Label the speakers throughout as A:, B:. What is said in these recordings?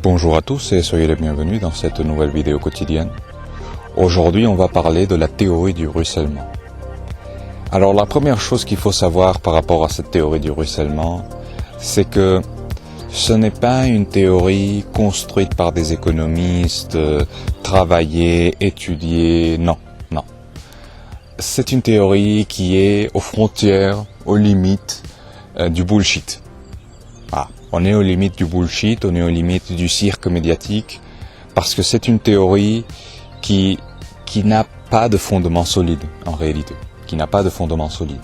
A: Bonjour à tous et soyez les bienvenus dans cette nouvelle vidéo quotidienne. Aujourd'hui, on va parler de la théorie du ruissellement. Alors la première chose qu'il faut savoir par rapport à cette théorie du ruissellement, c'est que ce n'est pas une théorie construite par des économistes, travaillée, étudiée, non. C'est une théorie qui est aux frontières, aux limites du bullshit. On est aux limites du bullshit, on est aux limites du cirque médiatique, parce que c'est une théorie qui n'a pas de fondement solide, en réalité. Qui n'a pas de fondement solide.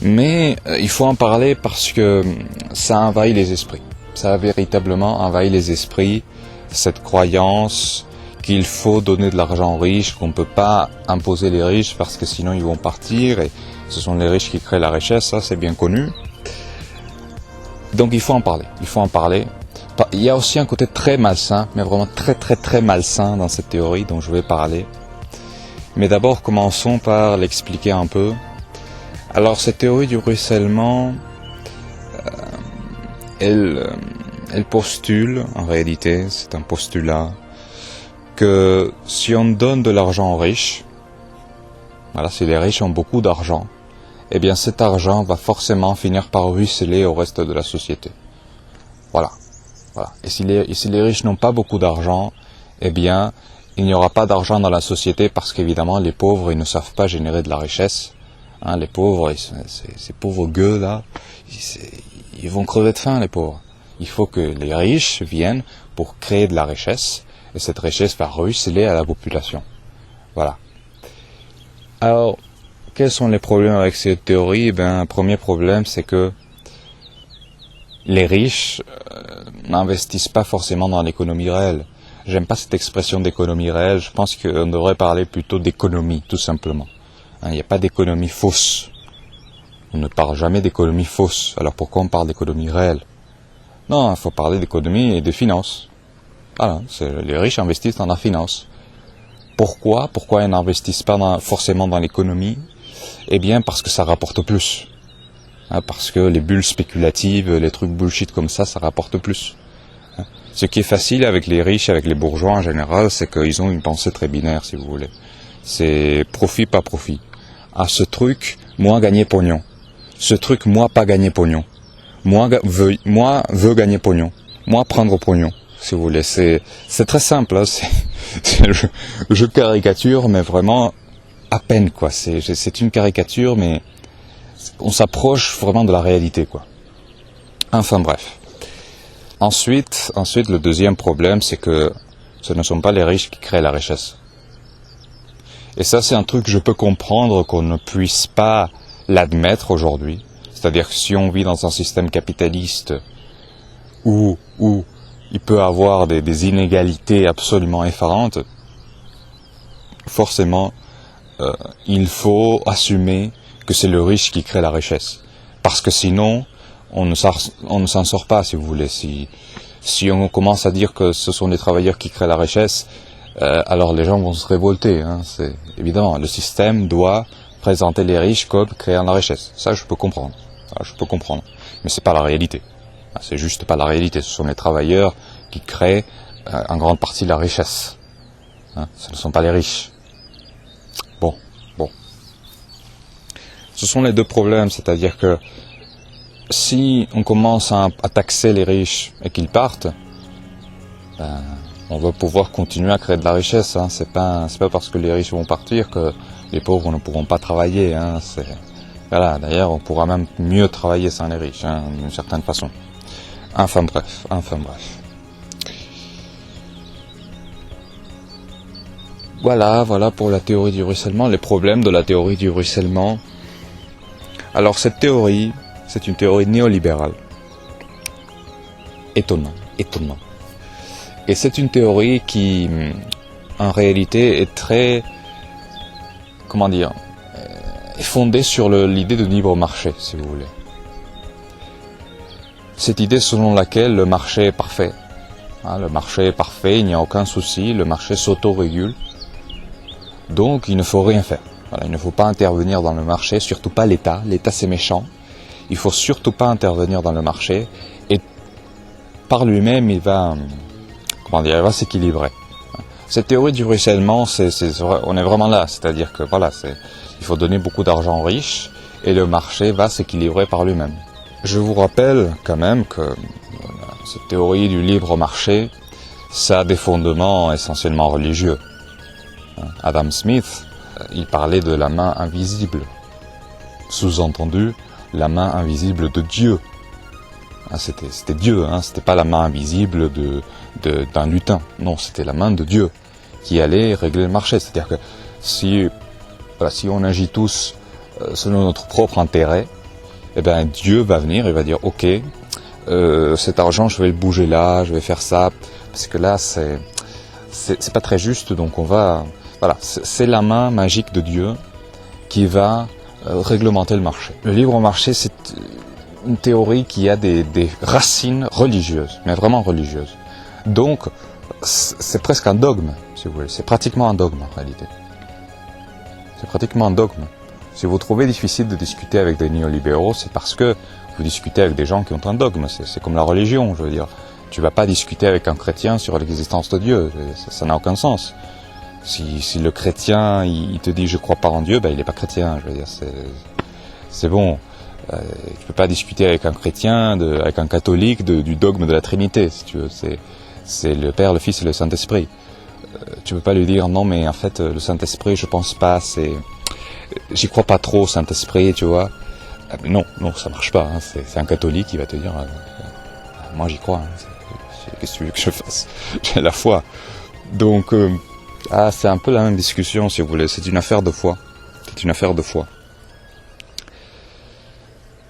A: Mais il faut en parler parce que ça envahit les esprits. Ça a véritablement envahi les esprits, cette croyance qu'il faut donner de l'argent aux riches, qu'on ne peut pas imposer les riches parce que sinon ils vont partir, et ce sont les riches qui créent la richesse, ça c'est bien connu. Donc il faut en parler. Il y a aussi un côté très malsain, mais vraiment très malsain dans cette théorie dont je vais parler. Mais d'abord, commençons par l'expliquer un peu. Alors cette théorie du ruissellement, elle postule, en réalité, c'est un postulat, que si on donne de l'argent aux riches, voilà, si les riches ont beaucoup d'argent, eh bien cet argent va forcément finir par ruisseler au reste de la société. Voilà. Et si les riches n'ont pas beaucoup d'argent, eh bien il n'y aura pas d'argent dans la société parce qu'évidemment les pauvres ils ne savent pas générer de la richesse. Les pauvres, ces pauvres gueux là, ils vont crever de faim les pauvres. Il faut que les riches viennent pour créer de la richesse et cette richesse va ruisseler à la population. Voilà. Alors, quels sont les problèmes avec cette théorie? Un premier problème, c'est que les riches n'investissent pas forcément dans l'économie réelle. J'aime pas cette expression d'économie réelle, je pense qu'on devrait parler plutôt d'économie, tout simplement. Il n'y a pas d'économie fausse. On ne parle jamais d'économie fausse. Alors pourquoi on parle d'économie réelle? Non, il faut parler d'économie et de finances. Voilà, les riches investissent dans la finance. Pourquoi ils n'investissent pas forcément dans l'économie? Eh bien parce que ça rapporte plus. Parce que les bulles spéculatives, les trucs bullshit comme ça rapporte plus. Ce qui est facile avec les riches, avec les bourgeois en général, c'est qu'ils ont une pensée très binaire, si vous voulez. C'est profit, pas profit. Ce truc, moi gagner pognon. Ce truc, moi pas gagner pognon. Moi veux gagner pognon. Moi prendre pognon, si vous voulez. C'est très simple. Je caricature, mais vraiment à peine, quoi. C'est une caricature, mais on s'approche vraiment de la réalité, quoi. Enfin bref. Ensuite, le deuxième problème, c'est que ce ne sont pas les riches qui créent la richesse. Et ça, c'est un truc que je peux comprendre qu'on ne puisse pas l'admettre aujourd'hui. C'est-à-dire que si on vit dans un système capitaliste où il peut avoir des inégalités absolument effarantes, forcément, il faut assumer que c'est le riche qui crée la richesse. Parce que sinon, on ne s'en sort pas, si vous voulez. Si on commence à dire que ce sont les travailleurs qui créent la richesse, alors les gens vont se révolter. C'est évidemment, le système doit présenter les riches comme créant la richesse. Ça, je peux comprendre. Mais c'est pas la réalité. C'est juste pas la réalité. Ce sont les travailleurs qui créent en grande partie la richesse. Ce ne sont pas les riches. Bon. Ce sont les deux problèmes, c'est-à-dire que si on commence à taxer les riches et qu'ils partent, on va pouvoir continuer à créer de la richesse. C'est pas parce que les riches vont partir que les pauvres ne pourront pas travailler. Voilà. D'ailleurs, on pourra même mieux travailler sans les riches, d'une certaine façon. Enfin bref. Voilà pour la théorie du ruissellement, les problèmes de la théorie du ruissellement. Alors cette théorie, c'est une théorie néolibérale. Étonnant. Et c'est une théorie qui, en réalité, est très, est fondée sur l'idée de libre marché, si vous voulez. Cette idée selon laquelle le marché est parfait. Le marché est parfait, il n'y a aucun souci, le marché s'auto-régule. Donc il ne faut rien faire. Voilà, il ne faut pas intervenir dans le marché, surtout pas l'État. L'État c'est méchant. Il ne faut surtout pas intervenir dans le marché. Et par lui-même, il va s'équilibrer. Cette théorie du ruissellement, on est vraiment là, c'est-à-dire que voilà, il faut donner beaucoup d'argent aux riches et le marché va s'équilibrer par lui-même. Je vous rappelle quand même que cette théorie du libre marché, ça a des fondements essentiellement religieux. Adam Smith, il parlait de la main invisible, sous-entendu la main invisible de Dieu. C'était Dieu, c'était pas la main invisible d'un lutin, non, c'était la main de Dieu qui allait régler le marché. C'est-à-dire que si on agit tous selon notre propre intérêt, eh ben Dieu va venir et va dire ok, cet argent je vais le bouger là, je vais faire ça, parce que là c'est pas très juste, donc c'est la main magique de Dieu qui va réglementer le marché. Le libre marché, c'est une théorie qui a des racines religieuses, mais vraiment religieuses. Donc c'est presque un dogme, si vous voulez. C'est pratiquement un dogme en réalité. C'est pratiquement un dogme. Si vous trouvez difficile de discuter avec des néolibéraux, c'est parce que vous discutez avec des gens qui ont un dogme. C'est comme la religion, je veux dire. Tu vas pas discuter avec un chrétien sur l'existence de Dieu. Ça n'a aucun sens. Si le chrétien, il te dit je crois pas en Dieu, ben il est pas chrétien. Je veux dire, c'est bon. Tu peux pas discuter avec un chrétien, avec un catholique du dogme de la Trinité, si tu veux. C'est le Père, le Fils et le Saint-Esprit. Tu peux pas lui dire non, mais en fait le Saint-Esprit, je pense pas. J'y crois pas trop au Saint-Esprit, tu vois. Non, ça marche pas. C'est un catholique qui va te dire moi j'y crois. Qu'est-ce que tu veux que je fasse? J'ai la foi. Donc c'est un peu la même discussion, si vous voulez. C'est une affaire de foi. C'est une affaire de foi.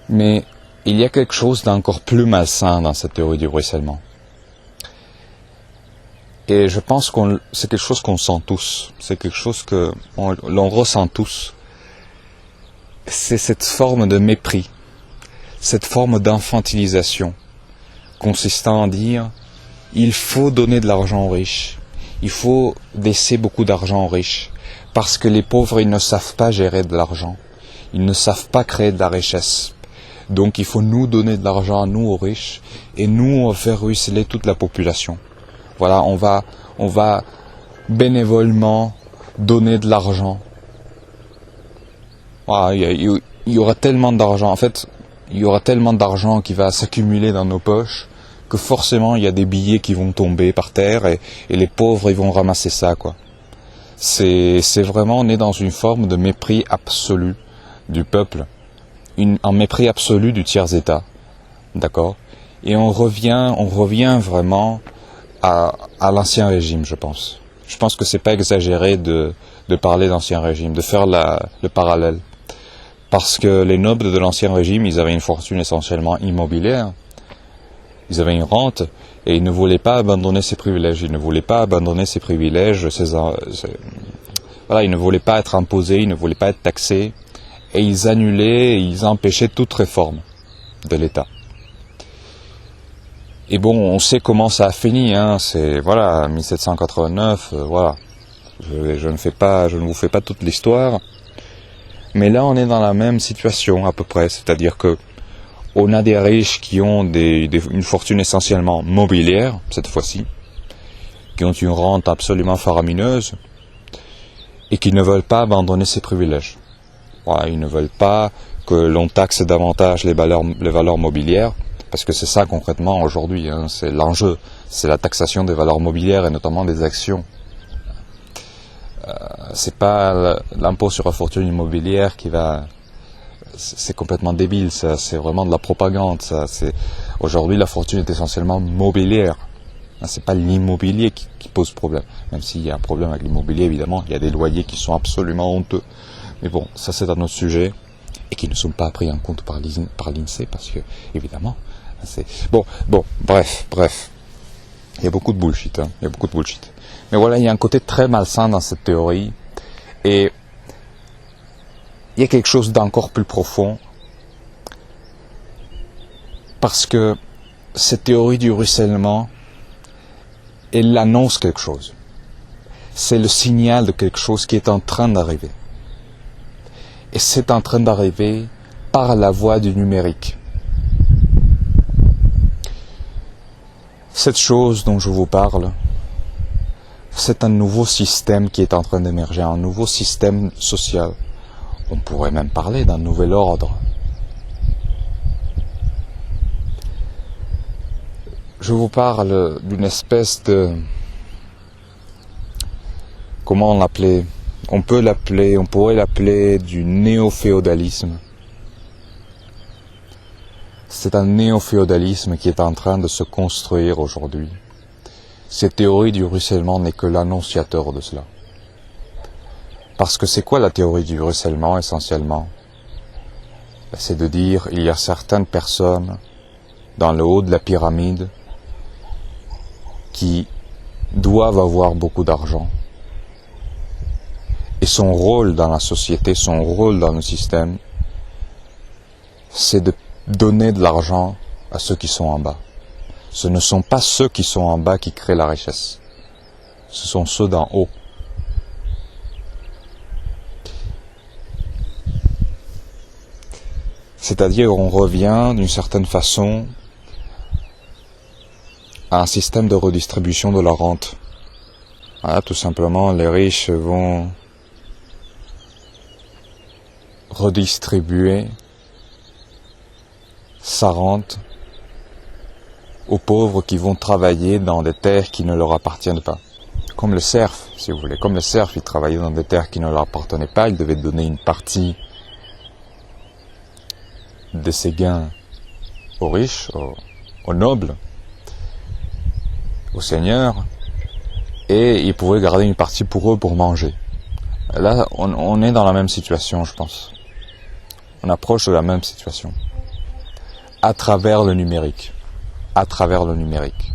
A: Mais il y a quelque chose d'encore plus malsain dans cette théorie du ruissellement. Et je pense que c'est quelque chose qu'on sent tous. C'est quelque chose que l'on ressent tous. C'est cette forme de mépris, cette forme d'infantilisation, consistant à dire il faut donner de l'argent aux riches, il faut laisser beaucoup d'argent aux riches, parce que les pauvres, ils ne savent pas gérer de l'argent, ils ne savent pas créer de la richesse. Donc il faut nous donner de l'argent à nous, aux riches, et nous, on va faire ruisseler toute la population. Voilà, on va bénévolement donner de l'argent. Voilà, il y aura tellement d'argent, en fait, il y aura tellement d'argent qui va s'accumuler dans nos poches, que forcément il y a des billets qui vont tomber par terre, et les pauvres, ils vont ramasser ça, quoi. C'est vraiment, on est dans une forme de mépris absolu du peuple, un mépris absolu du tiers-état, d'accord? Et on revient vraiment à l'ancien régime, je pense. Je pense que c'est pas exagéré de parler d'ancien régime, de faire le parallèle. Parce que les nobles de l'ancien régime, ils avaient une fortune essentiellement immobilière, ils avaient une rente, et ils ne voulaient pas abandonner ces privilèges, ils ne voulaient pas abandonner ces privilèges, ils ne voulaient pas être imposés, ils ne voulaient pas être taxés, et ils annulaient, ils empêchaient toute réforme de l'État. Et bon, on sait comment ça a fini, c'est, 1789, voilà. Je ne vous fais pas toute l'histoire, mais là on est dans la même situation à peu près, c'est-à-dire que on a des riches qui ont une fortune essentiellement mobilière, cette fois-ci, qui ont une rente absolument faramineuse, et qui ne veulent pas abandonner ces privilèges. Voilà, ils ne veulent pas que l'on taxe davantage les valeurs mobilières, parce que c'est ça concrètement aujourd'hui, c'est l'enjeu, c'est la taxation des valeurs mobilières et notamment des actions. C'est pas l'impôt sur la fortune immobilière qui va... C'est complètement débile, ça, c'est vraiment de la propagande, ça. Aujourd'hui, la fortune est essentiellement mobilière. C'est pas l'immobilier qui pose problème. Même s'il y a un problème avec l'immobilier, évidemment, il y a des loyers qui sont absolument honteux. Mais bon, ça c'est un autre sujet, et qui ne sont pas pris en compte par l'INSEE, parce que, évidemment, c'est... Bref. Il y a beaucoup de bullshit, il y a beaucoup de bullshit. Mais voilà, il y a un côté très malsain dans cette théorie, et il y a quelque chose d'encore plus profond, parce que cette théorie du ruissellement, elle annonce quelque chose. C'est le signal de quelque chose qui est en train d'arriver. Et c'est en train d'arriver par la voie du numérique. Cette chose dont je vous parle, c'est un nouveau système qui est en train d'émerger, un nouveau système social. On pourrait même parler d'un nouvel ordre. Je vous parle d'une espèce de... Comment on l'appelait ? On pourrait l'appeler du néo-féodalisme. C'est un néo-féodalisme qui est en train de se construire aujourd'hui. Cette théorie du ruissellement n'est que l'annonciateur de cela. Parce que c'est quoi la théorie du ruissellement essentiellement ? C'est de dire il y a certaines personnes dans le haut de la pyramide qui doivent avoir beaucoup d'argent. Et son rôle dans la société, son rôle dans le système, c'est de donner de l'argent à ceux qui sont en bas. Ce ne sont pas ceux qui sont en bas qui créent la richesse. Ce sont ceux d'en haut. C'est-à-dire, on revient d'une certaine façon à un système de redistribution de la rente. Voilà, tout simplement, les riches vont redistribuer sa rente aux pauvres qui vont travailler dans des terres qui ne leur appartiennent pas. Comme le serf, si vous voulez. Comme le serf, il travaillait dans des terres qui ne leur appartenaient pas, il devait donner une partie de ses gains aux riches, aux nobles, aux seigneurs, et il pouvait garder une partie pour eux pour manger. Là, on est dans la même situation, je pense. On approche de la même situation. À travers le numérique. À travers le numérique.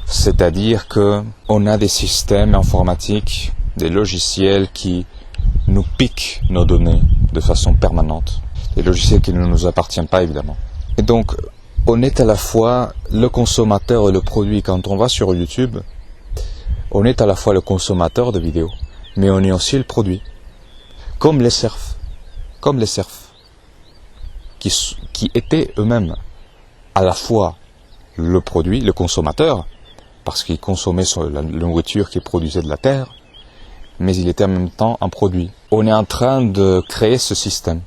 A: C'est-à-dire que on a des systèmes informatiques, des logiciels qui nous piquent nos données de façon permanente. Des logiciels qui ne nous appartiennent pas, évidemment. Et donc, on est à la fois le consommateur et le produit. Quand on va sur YouTube, on est à la fois le consommateur de vidéos, mais on est aussi le produit. Comme les serfs. Comme les serfs. Qui étaient eux-mêmes à la fois le produit, le consommateur, parce qu'ils consommaient la nourriture qu'ils produisaient de la terre, mais il était en même temps un produit. On est en train de créer ce système.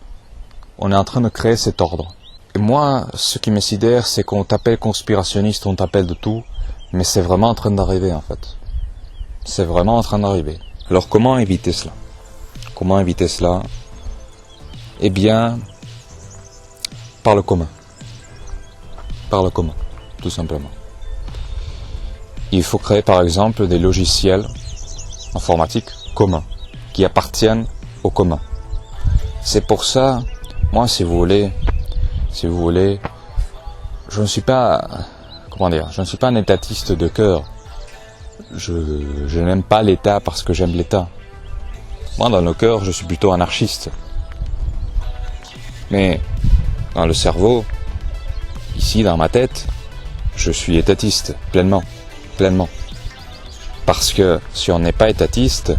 A: On est en train de créer cet ordre. Et moi, ce qui me sidère, c'est qu'on t'appelle conspirationniste, on t'appelle de tout, mais c'est vraiment en train d'arriver en fait. C'est vraiment en train d'arriver. Alors comment éviter cela ? Comment éviter cela ? Eh bien, par le commun. Par le commun, tout simplement. Il faut créer par exemple des logiciels informatiques communs, qui appartiennent au commun. C'est pour ça, moi si vous voulez, je ne suis pas, je ne suis pas un étatiste de cœur. Je n'aime pas l'État parce que j'aime l'État. Moi dans le cœur, je suis plutôt anarchiste. Mais dans le cerveau, ici dans ma tête, je suis étatiste, pleinement. Parce que si on n'est pas étatiste,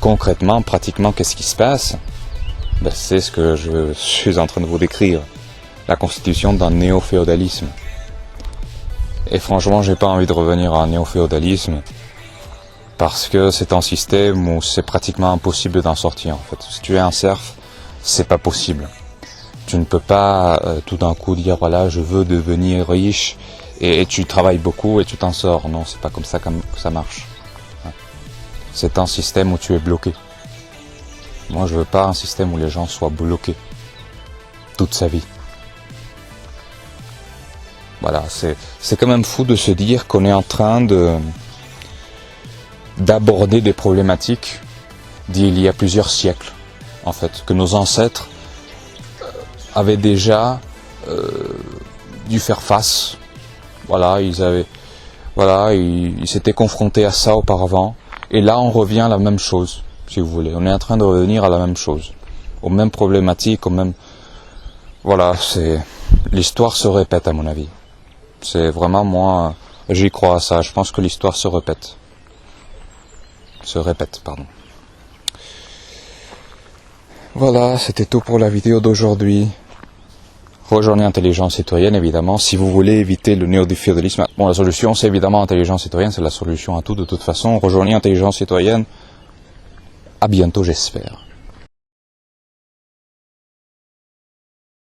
A: concrètement, pratiquement, qu'est-ce qui se passe ? C'est ce que je suis en train de vous décrire. La constitution d'un néo-féodalisme. Et franchement, j'ai pas envie de revenir à un néo-féodalisme, parce que c'est un système où c'est pratiquement impossible d'en sortir, en fait. Si tu es un serf, c'est pas possible. Tu ne peux pas tout d'un coup dire voilà je veux devenir riche et tu travailles beaucoup et tu t'en sors. Non, c'est pas comme ça que ça marche. C'est un système où tu es bloqué. Moi je veux pas un système où les gens soient bloqués toute sa vie. Voilà, c'est quand même fou de se dire qu'on est en train d'aborder des problématiques d'il y a plusieurs siècles, en fait, que nos ancêtres avaient déjà dû faire face. Voilà, ils s'étaient confrontés à ça auparavant. Et là, on revient à la même chose, si vous voulez. On est en train de revenir à la même chose, aux mêmes problématiques, aux mêmes... Voilà, l'histoire se répète à mon avis. C'est vraiment moi, j'y crois à ça. Je pense que l'histoire se répète. Voilà, c'était tout pour la vidéo d'aujourd'hui. Rejoignez Intelligence Citoyenne, évidemment, si vous voulez éviter le néo-féodalisme. Bon, la solution, c'est évidemment Intelligence Citoyenne, c'est la solution à tout, de toute façon. Rejoignez Intelligence Citoyenne. À bientôt, j'espère.